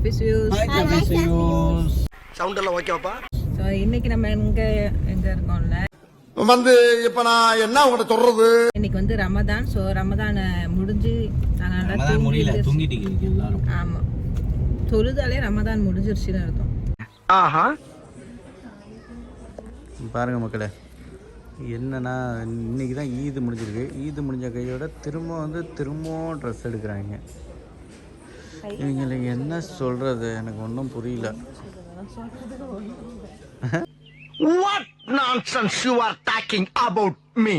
Chafisius. Hi, Chafisius. Sound எல்லாம் ஓகேவாப்பா? So இன்னைக்கு நம்ம எங்க இருக்கோம்ல வந்து இப்ப நான் என்ன உங்கள்கிட்ட சொல்றது? இன்னைக்கு வந்து ரமதான். ஸோ ரமதானை முடிஞ்சு ரமதான் முடியல, தூங்கிட்டீங்க எல்லாரும். ஆமா, தொழுதாலே ரமதான் முடிஞ்சிருச்சுன்னு அர்த்தம். ஆஹா, பாருங்க மக்களே, என்னன்னா இன்னைக்கு தான் ஈது முடிஞ்சிருக்கு. ஈது முடிஞ்ச கையோட திரும்பவும் ட்ரெஸ் எடுக்கிறாங்க. இவங்களுக்கு என்ன சொல்றது எனக்கு ஒன்றும் புரியல. what nonsense you are talking about me?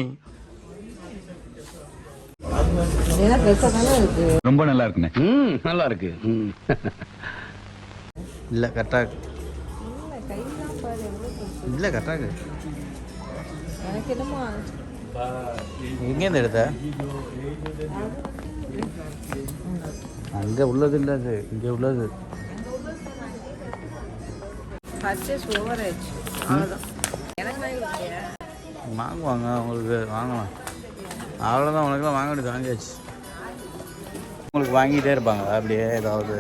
ரொம்ப நல்லா இருக்குண்ணே. நல்லா இருக்கு. இல்லை கரெக்டாக இல்லை கரெக்டாக எனக்கு என்னமோ எங்கேருந்து எடுத்த? அங்கே உள்ளது இல்லை, அது இங்கே உள்ளது. பர்ச்சேஸ் ஓவர் ஆயிடுச்சு, அவ்வளோதான். எனக்கு வாங்கி கொடுத்தியா? வாங்குவாங்க, உங்களுக்கு வாங்கலாம், அவ்வளோதான். உனக்குலாம் வாங்க வேண்டியது வாங்கியாச்சு. உங்களுக்கு வாங்கிட்டே இருப்பாங்க அப்படியே ஏதாவது.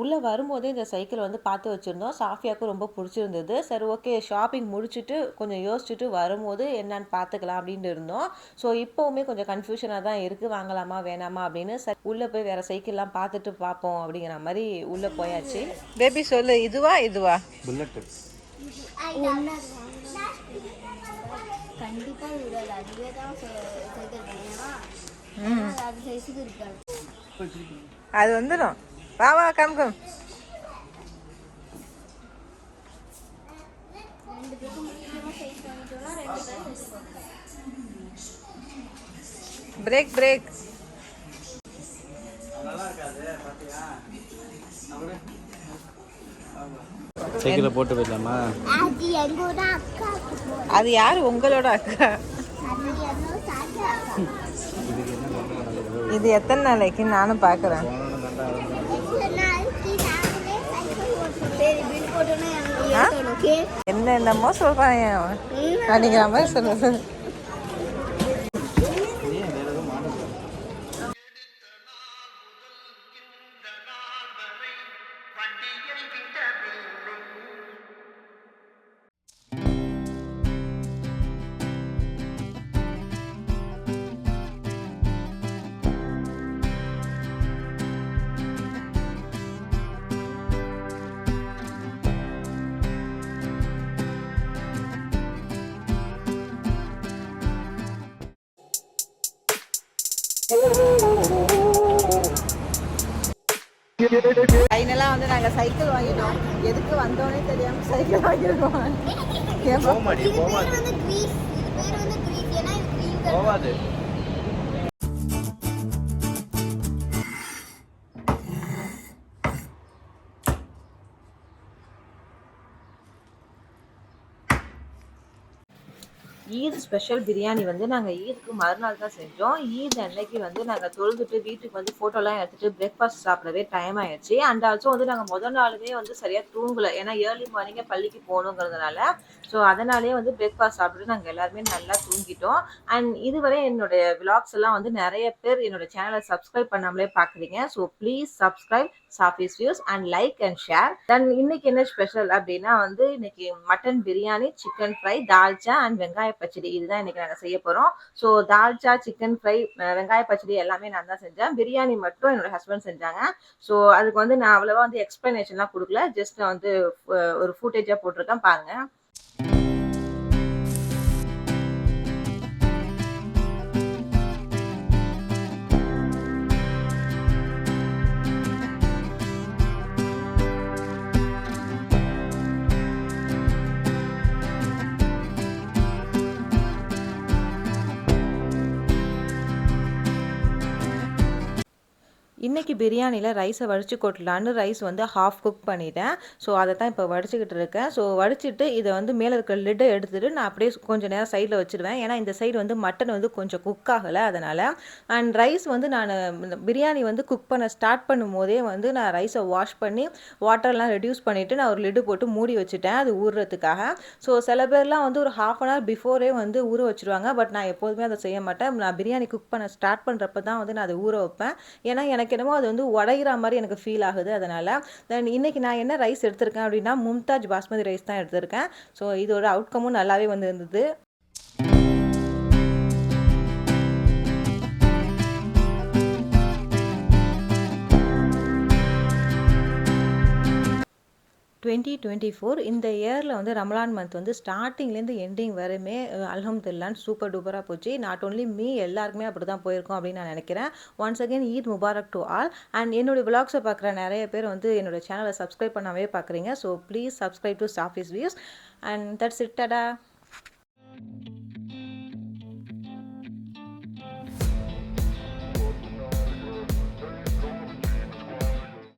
உள்ளே வரும்போதே இந்த சைக்கிள் வந்து பார்த்து வச்சுருந்தோம். சாஃபியாவுக்கு ரொம்ப பிடிச்சிருந்தது. சரி, ஓகே, ஷாப்பிங் முடிச்சுட்டு கொஞ்சம் யோசிச்சுட்டு வரும்போது என்னன்னு பார்த்துக்கலாம் அப்படின்ட்டு இருந்தோம். ஸோ இப்போவுமே கொஞ்சம் கன்ஃபியூஷனாக தான் இருக்குது, வாங்கலாமா வேணாமா அப்படின்னு. சரி, உள்ளே போய் வேறு சைக்கிள்லாம் பார்த்துட்டு பார்ப்போம் அப்படிங்கிற மாதிரி உள்ளே போயாச்சு. பேபி சொல்லு, இதுவா இதுவா? புல்லட்டு அது வந்துடும். வா வா, கம் கம். Break break. சைக்கிளை போட்டு போயிடலாமா? அது யாரு? உங்களோட அக்கா. இது எத்தனை நாளைக்கு நானும் பார்க்குறேன். என்னென்னமோ சொல்றான் அப்படிங்கிற மாதிரி சொல்லுது. ஃபைனலாக வந்து நாங்கள் சைக்கிள் வாங்கிட்டோம். எதுக்கு வந்தோன்னே தெரியாமல் சைக்கிள் வாங்கியிருக்கோம். போவாது. ஈத் ஸ்பெஷல் பிரியாணி வந்து நாங்கள் ஈதுக்கு மறுநாள் தான் செஞ்சோம். ஈத் அன்னைக்கு வந்து நாங்கள் தொழுதுட்டு வீட்டுக்கு வந்து ஃபோட்டோலாம் எடுத்துகிட்டு பிரேக்ஃபாஸ்ட் சாப்பிடவே டைம் ஆயிடுச்சு. அண்ட் ஆல்சோ வந்து நாங்கள் முதல் நாளுமே வந்து சரியாக தூங்கலை, ஏன்னா ஏர்லி மார்னிங்கே பள்ளிக்கு போகணுங்கிறதுனால. ஸோ அதனாலேயே வந்து பிரேக்ஃபாஸ்ட் சாப்பிட்டு நாங்கள் எல்லாருமே நல்லா தூங்கிட்டோம். அண்ட் இதுவரை என்னுடைய விளாக்ஸ் எல்லாம் வந்து நிறைய பேர் என்னோட சேனலை சப்ஸ்கிரைப் பண்ணாமலே பார்க்குறீங்க. So please subscribe Safi's views and like and share. Then இன்னைக்கு என்ன ஸ்பெஷல் அப்படின்னா வந்து இன்னைக்கு mutton biryani, chicken fry, dalcha and வெங்காய பச்சடி, இதுதான் இன்னைக்கு நாங்கள் செய்ய போகிறோம். ஸோ தால்ச்சா, சிக்கன் ஃப்ரை, வெங்காய பச்சடி எல்லாமே நான் தான் செஞ்சேன். பிரியாணி மட்டும் என்னோட ஹஸ்பண்ட் செஞ்சாங்க. ஸோ அதுக்கு வந்து நான் அவ்வளோவா வந்து எக்ஸ்பிளனேஷன்லாம் கொடுக்கல, ஜஸ்ட் நான் வந்து ஒரு ஃபுட்டேஜாக போட்டிருக்கேன், பாருங்க. இன்றைக்கி பிரியாணியில் ரைஸை வடித்து கொட்டலான்னு ரைஸ் வந்து ஹாஃப் குக் பண்ணிட்டேன். ஸோ அதை தான் இப்போ வடிச்சுக்கிட்டு இருக்கேன். ஸோ வடிச்சிட்டு இதை வந்து மேலே இருக்க லிட்டை எடுத்துகிட்டு நான் அப்படியே கொஞ்சம் நேரம் சைடில் வச்சுருவேன். ஏன்னா இந்த சைடு வந்து மட்டன் வந்து கொஞ்சம் குக் ஆகலை அதனால். அண்ட் ரைஸ் வந்து நான் பிரியாணி வந்து குக் பண்ண ஸ்டார்ட் பண்ணும் போதே வந்து நான் ரைஸை வாஷ் பண்ணி வாட்டர்லாம் ரெடியூஸ் பண்ணிவிட்டு நான் ஒரு லிட்டு போட்டு மூடி வச்சுட்டேன் அது ஊறுறதுக்காக. ஸோ சில பேர்லாம் வந்து ஒரு ½ hour பிஃபோரே வந்து ஊற வச்சுருவாங்க. பட் நான் எப்போதுமே அதை செய்ய மாட்டேன். நான் பிரியாணி குக் பண்ண ஸ்டார்ட் பண்ணுறப்ப தான் வந்து நான் அதை ஊற வைப்பேன். ஏன்னா எனக்கு என்னமோ அது வந்து உடைகிற மாதிரி எனக்கு ஃபீல் ஆகுது. அதனால் தென் இன்றைக்கி நான் என்ன ரைஸ் எடுத்திருக்கேன் அப்படின்னா மும்தாஜ் பாஸ்மதி ரைஸ் தான் எடுத்திருக்கேன். ஸோ இதோட அவுட்கமும் நல்லாவே வந்து இருந்தது. இந்த இயரில் வந்து ரமலான் மந்த் வந்து ஸ்டார்டிங்லேருந்து எண்டிங் வரையுமே அல்ஹம்துலில்லாஹ் சூப்பர் டூப்பராக போச்சு. நாட் ஓன்லி மீ, எல்லாருக்குமே அப்படி தான் போயிருக்கோம் அப்படின்னு நான் நினைக்கிறேன். Once again Eid Mubarak to all. And என்னுடைய விலாக்ஸை பார்க்குற நிறைய பேர் வந்து என்னோட சேனலை சப்ஸ்கிரைப் பண்ணாவே பார்க்குறீங்க. So please subscribe to Safi's views. And that's it. டடா.